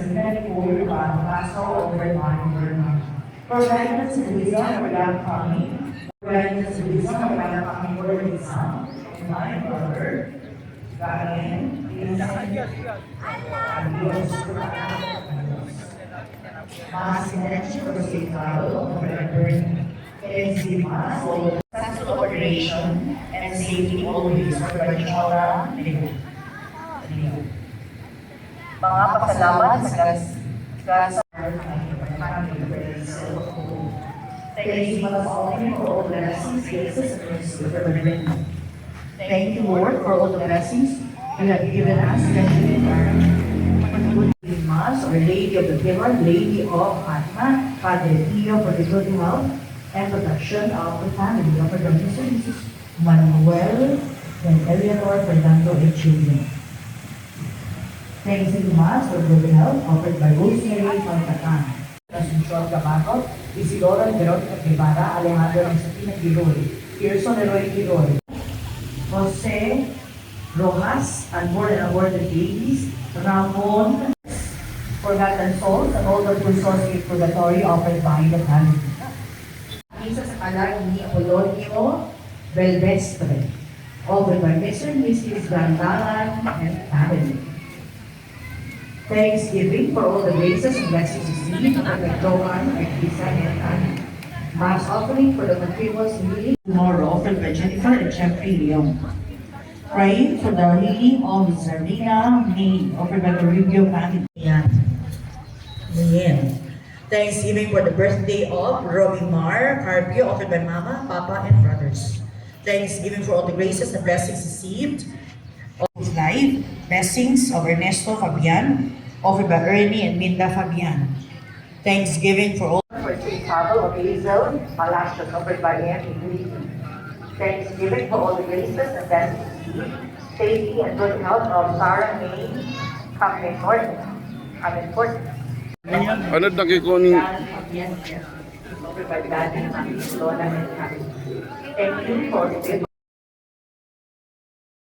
President for Paso over Monterey. For guidance and wisdom, without coming. For guidance and wisdom, without coming, for his son, my brother, Galen, Adios, Mas intention procedural, remembering NC Mas, successful operation, and safety always for Banchola, mga pasalamat sa gas thank you for all the blessings, graces, and mercy for the written. Thank you, Lord, for all the blessings you have given us, especially in our good Mass, Our Lady of the Pillar, Lady of Fatma, Padre Pio for the good health and protection of the family of our brothers and sisters, Manuel and Eleanor Fernando and children. Thanks to Mass for good health offered by Rosemary Pantatan, Asuncion Cabaco, Isidoro Veronica Guevara, Alejandro Constantino Giroy, Pearson Eloy Giroy, Jose Rojas, unborn and aborted babies, Ramon, forgotten souls, and all the good souls in purgatory offered by the family. Isa sa kalag ni Apolonio Belvestre, offered by Mr. and Mrs. Gandalan and family. Thanksgiving for all the graces and blessings received from the Joan, Artisa, and Annie. Mass offering for the continuous healing tomorrow offered by Jennifer and Jeffrey Leon. Praying for the healing of Zarina May offered by the Rubio family. Amen. Thanksgiving for the birthday of Robin Mar Carpio offered by Mama, Papa, and brothers. Thanksgiving for all the graces and blessings received of his life. Blessings of Ernesto Fabian, offered by Ernie and Minda Fabian. Thanksgiving for all for safe travel of Hazel Palacios, offered by Annie. Thanksgiving for all the graces and blessings received, safety and good health of Sarah May Caminfort. Ano nakikunin? Offered by Daddy, Mami, Lola, and Harry. Thank you for the